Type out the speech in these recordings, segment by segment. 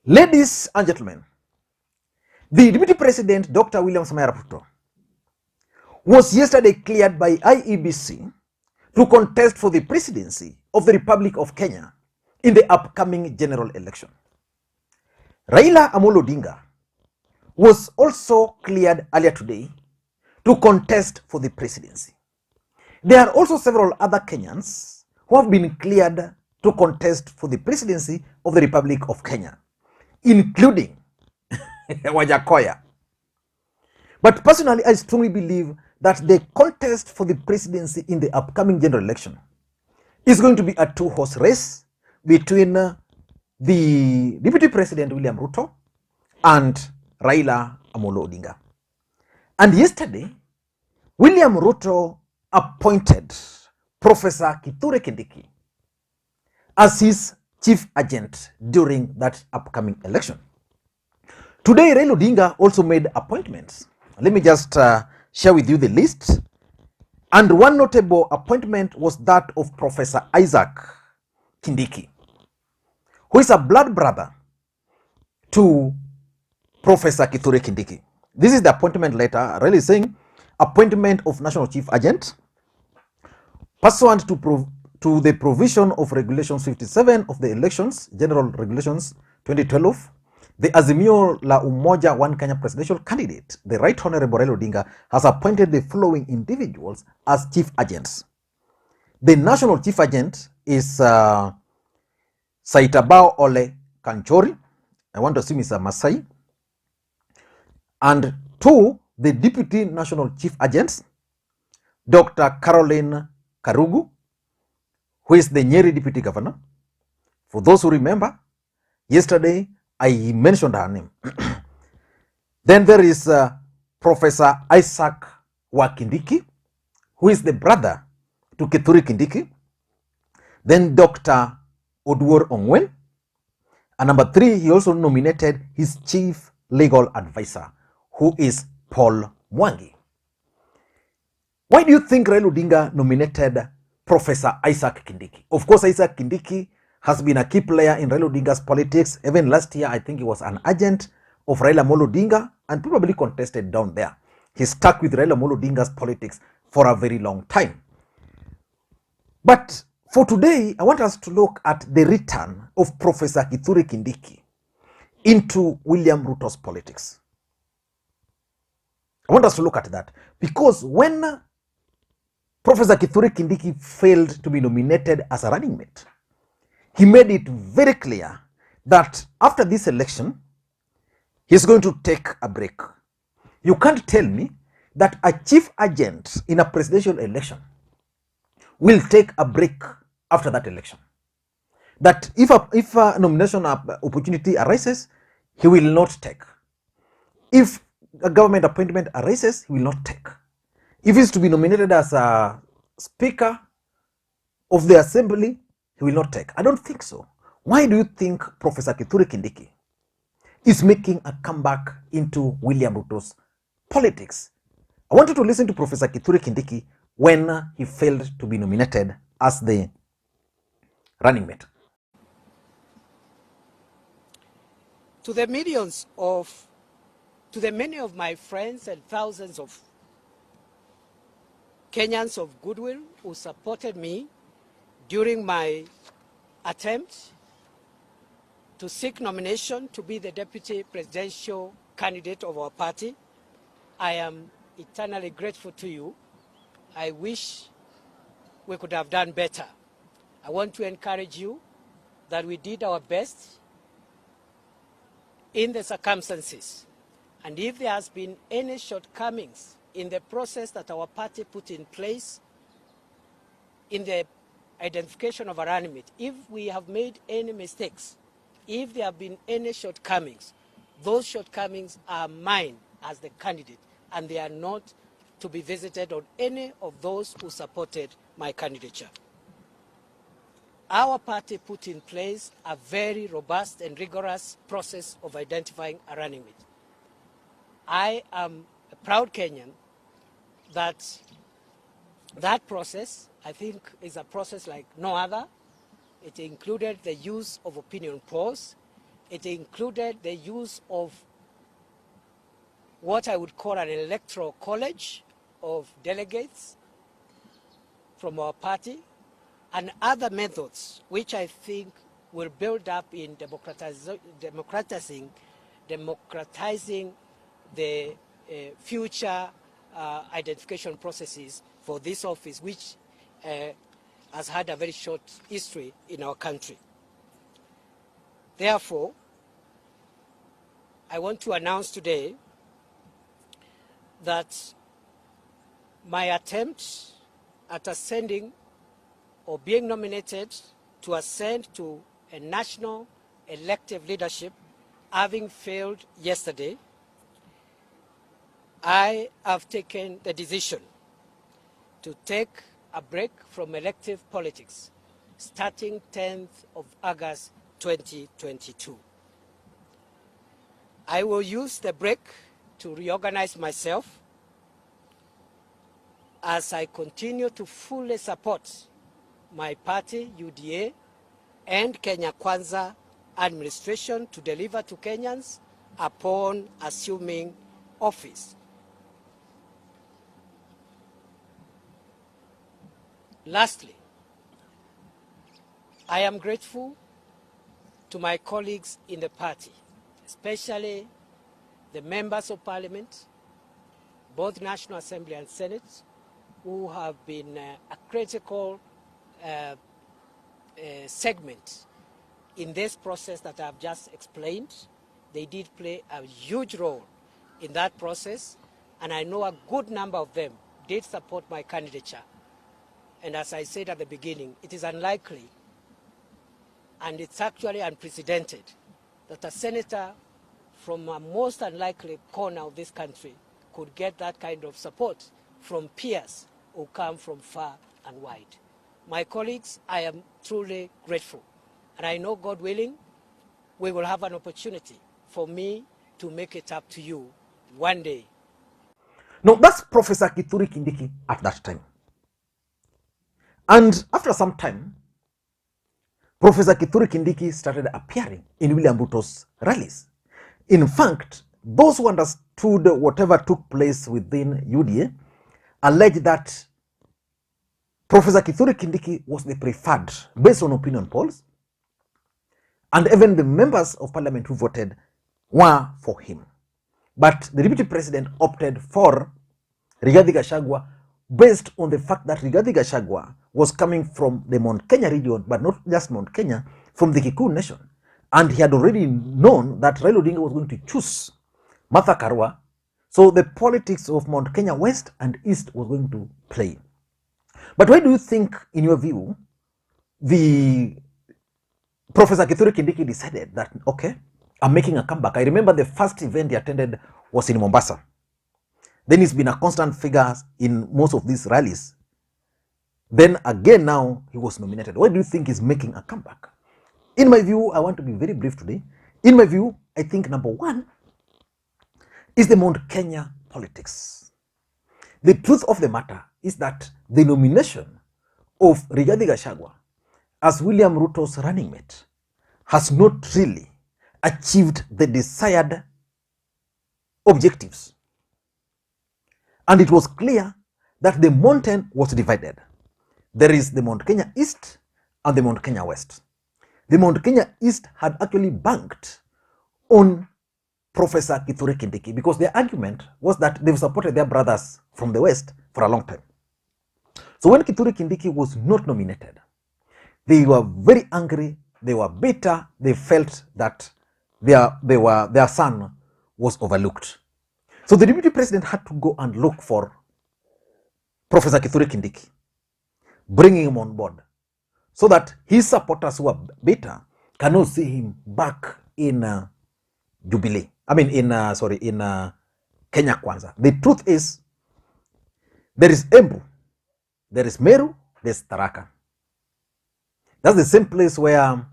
Ladies and gentlemen, the Deputy President, Dr. William Samoei Ruto, was yesterday cleared by IEBC to contest for the presidency of the Republic of Kenya in the upcoming general election. Raila Amolo Odinga was also cleared earlier today to contest for the presidency. There are also several other Kenyans who have been cleared to contest for the presidency of the Republic of Kenya, including Wajakoya. But personally, I strongly believe that the contest for the presidency in the upcoming general election is going to be a two-horse race between the Deputy President William Ruto and Raila Amolo Odinga. And yesterday, William Ruto appointed Professor Kithure Kindiki as his chief agent during that upcoming election. Today, Raila Odinga also made appointments. Let me just share with you the list. And one notable appointment was that of Professor Isaac Kindiki, who is a blood brother to Professor Kithure Kindiki. This is the appointment letter, really saying appointment of National Chief Agent pursuant to the provision of Regulations 57 of the Elections, General Regulations 2012. The Azimio la Umoja One Kenya presidential candidate, the Right Honorable Raila Odinga, has appointed the following individuals as chief agents. The national chief agent is Saitabao Ole Kanchori. I want to assume he's a Masai. And two, the deputy national chief agents, Dr. Caroline Karugu, who is the Nyeri deputy governor. For those who remember, yesterday I mentioned her name. Then there is Professor Isaac Kindiki, who is the brother to Kithure Kindiki. Then Dr. Oduor Ongwen. And number three, he also nominated his chief legal advisor, who is Paul Mwangi. Why do you think Raila Odinga nominated Professor Isaac Kindiki? Of course, Isaac Kindiki has been a key player in Raila Odinga's politics. Even last year, I think he was an agent of Raila Amolo Odinga and probably contested down there. He stuck with Raila Amolo Odinga's politics for a very long time. But for today, I want us to look at the return of Professor Kithure Kindiki into William Ruto's politics. I want us to look at that because when Professor Kithure Kindiki failed to be nominated as a running mate, he made it very clear that after this election, he's going to take a break. You can't tell me that a chief agent in a presidential election will take a break after that election. That if a nomination opportunity arises, he will not take. If a government appointment arises, he will not take. If he's to be nominated as a speaker of the assembly, he will not take. I don't think so. Why do you think Professor Kithure Kindiki is making a comeback into William Ruto's politics? I want you to listen to Professor Kithure Kindiki when he failed to be nominated as the running mate. To the many of my friends and thousands of Kenyans of goodwill who supported me during my attempt to seek nomination to be the deputy presidential candidate of our party, I am eternally grateful to you. I wish we could have done better. I want to encourage you that we did our best in the circumstances. And if there has been any shortcomings in the process that our party put in place in the identification of a running mate, if we have made any mistakes, if there have been any shortcomings, those shortcomings are mine as the candidate, and they are not to be visited on any of those who supported my candidature. Our party put in place a very robust and rigorous process of identifying a running mate. I am a proud Kenyan that that process, I think, is a process like no other. It included the use of opinion polls. It included the use of what I would call an electoral college of delegates from our party and other methods which I think will build up in democratizing the future identification processes for this office, which has had a very short history in our country. Therefore, I want to announce today that my attempt at ascending or being nominated to ascend to a national elective leadership, having failed yesterday, I have taken the decision to take a break from elective politics starting 10th of August 2022. I will use the break to reorganize myself as I continue to fully support my party, UDA, and Kenya Kwanza administration to deliver to Kenyans upon assuming office. Lastly, I am grateful to my colleagues in the party, especially the members of parliament, both National Assembly and Senate, who have been a critical segment in this process that I've just explained. They did play a huge role in that process, and I know a good number of them did support my candidature. And as I said at the beginning, it is unlikely, and it's actually unprecedented, that a senator from a most unlikely corner of this country could get that kind of support from peers who come from far and wide. My colleagues, I am truly grateful. And I know, God willing, we will have an opportunity for me to make it up to you one day. Now, that's Professor Kithure Kindiki at that time. And after some time, Professor Kithure Kindiki started appearing in William Ruto's rallies. In fact, those who understood whatever took place within UDA alleged that Professor Kithure Kindiki was the preferred based on opinion polls, and even the members of parliament who voted were for him. But the deputy president opted for Rigathi Gachagua based on the fact that Rigathi Gachagua was coming from the Mount Kenya region, but not just Mount Kenya, from the Kikuyu nation. And he had already known that Raila Odinga was going to choose Martha Karua. So the politics of Mount Kenya West and East was going to play. But why do you think, in your view, the Professor Kithure Kindiki decided that, okay, I'm making a comeback? I remember the first event he attended was in Mombasa. Then he's been a constant figure in most of these rallies. Then again, now he was nominated. Why do you think he's making a comeback? In my view, I want to be very brief today. In my view, I think number one is the Mount Kenya politics. The truth of the matter is that the nomination of Rigathi Gachagua as William Ruto's running mate has not really achieved the desired objectives. And it was clear that the mountain was divided. There is the Mount Kenya East and the Mount Kenya West. The Mount Kenya East had actually banked on Professor Kithure Kindiki because their argument was that they've supported their brothers from the West for a long time. So when Kithure Kindiki was not nominated, they were very angry, they were bitter, they felt that their son was overlooked. So the deputy president had to go and look for Professor Kithure Kindiki, bringing him on board, so that his supporters who are bitter cannot see him back in Jubilee. In Kenya Kwanza. The truth is, there is Embu, there is Meru, there's Tharaka. That's the same place where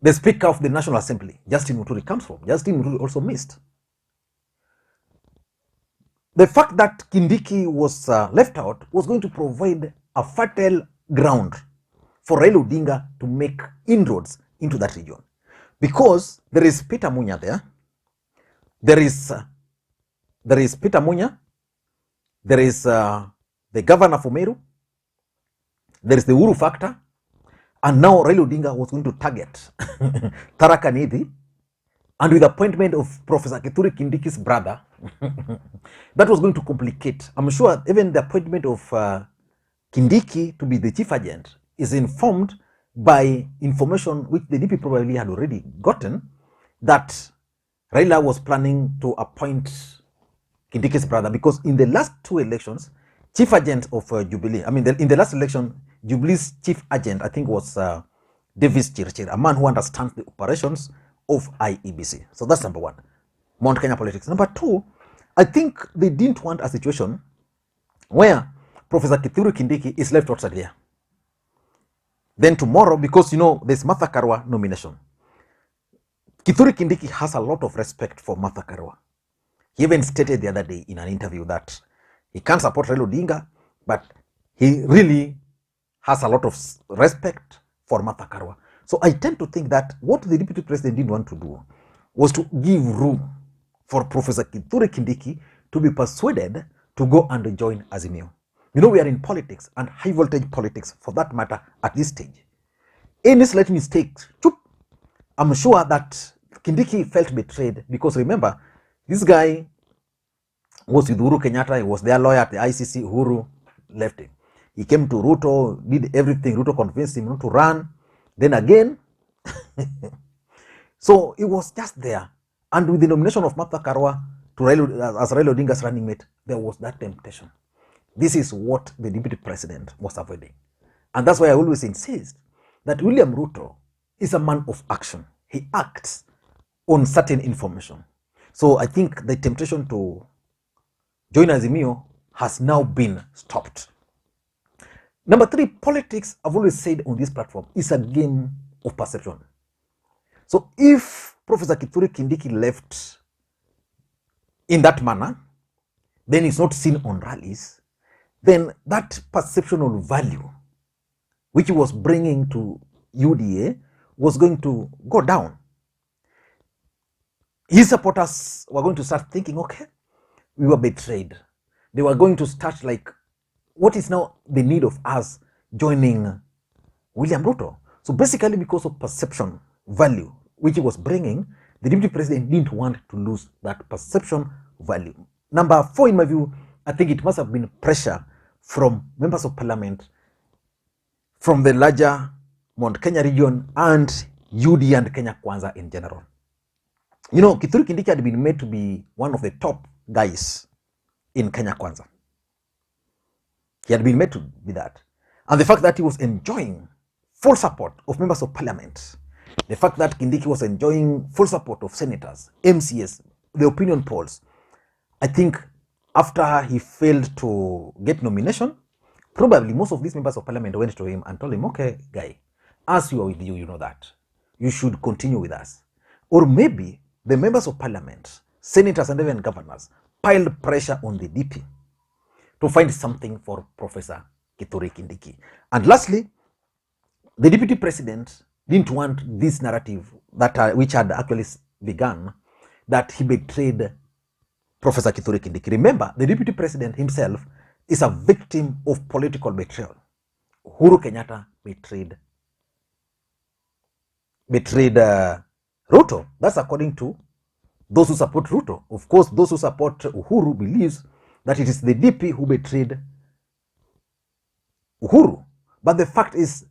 the Speaker of the National Assembly, Justin Muturi, comes from. Justin Muturi also missed. The fact that Kindiki was left out was going to provide a fertile ground for Raila Odinga to make inroads into that region. Because there is Peter Munya there. There is Peter Munya. There is the governor for Meru. There is the Uhuru factor. And now Raila Odinga was going to target Tharaka Nithi. And with the appointment of Professor Kithure Kindiki's brother, that was going to complicate. I'm sure even the appointment of Kindiki to be the chief agent is informed by information which the DP probably had already gotten, that Raila was planning to appoint Kindiki's brother, because in the last two elections, chief agent of Jubilee, in the last election, Jubilee's chief agent, I think, was Davis Chirchir, a man who understands the operations of IEBC. So that's number one, Mount Kenya politics. Number two, I think they didn't want a situation where Professor Kithure Kindiki is left outside here. Then tomorrow, because there's Martha Karua nomination, Kithure Kindiki has a lot of respect for Martha Karua. He even stated the other day in an interview that he can't support Raila Odinga, but he really has a lot of respect for Martha Karua. So I tend to think that what the deputy president didn't want to do was to give room for Professor Kithure Kindiki to be persuaded to go and join Azimio. We are in politics, and high voltage politics for that matter at this stage. Any slight mistake, I'm sure that Kindiki felt betrayed, because remember, this guy was with Uhuru Kenyatta. He was their lawyer at the ICC. Uhuru left him. He came to Ruto, did everything. Ruto convinced him not to run. Then again, so it was just there. And with the nomination of Martha Karua to as Raila Odinga's running mate, there was that temptation. This is what the deputy president was avoiding. And that's why I always insist that William Ruto is a man of action. He acts on certain information. So I think the temptation to join Azimio has now been stopped. Number three, politics, I've always said on this platform, is a game of perception. So if Professor Kithure Kindiki left in that manner, then it's not seen on rallies, then that perceptional value which he was bringing to UDA was going to go down. His supporters were going to start thinking, okay, we were betrayed. They were going to start like, what is now the need of us joining William Ruto? So basically, because of perception value, which he was bringing, the deputy president didn't want to lose that perception value. Number four, in my view, I think it must have been pressure from members of parliament from the larger Mount Kenya region and UD and Kenya Kwanza in general. Kithure Kindiki had been made to be one of the top guys in Kenya Kwanza. He had been made to be that. And the fact that he was enjoying full support of members of parliament, the fact that Kindiki was enjoying full support of senators, MCS, the opinion polls, I think after he failed to get nomination, probably most of these members of parliament went to him and told him, okay, guy, as we are with you, you know that. You should continue with us. Or maybe the members of parliament, senators and even governors piled pressure on the DP to find something for Professor Kithure Kindiki. And lastly, the deputy president didn't want this narrative that which had actually begun, that he betrayed Professor Kithure Kindiki. Remember, the deputy president himself is a victim of political betrayal. Uhuru Kenyatta betrayed Ruto. That's according to those who support Ruto. Of course, those who support Uhuru believes that it is the DP who betrayed Uhuru. But the fact is,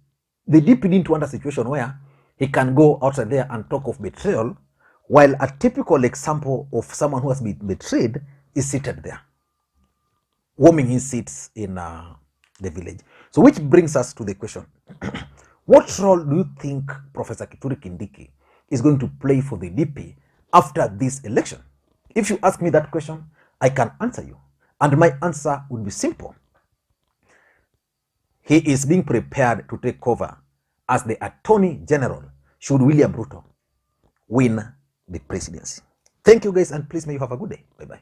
the DP didn't want a situation where he can go outside there and talk of betrayal, while a typical example of someone who has been betrayed is seated there, warming his seats in the village. So which brings us to the question, what role do you think Professor Kithure Kindiki is going to play for the DP after this election? If you ask me that question, I can answer you. And my answer would be simple. He is being prepared to take over as the Attorney General should William Ruto win the presidency. Thank you guys, and please may you have a good day. Bye-bye.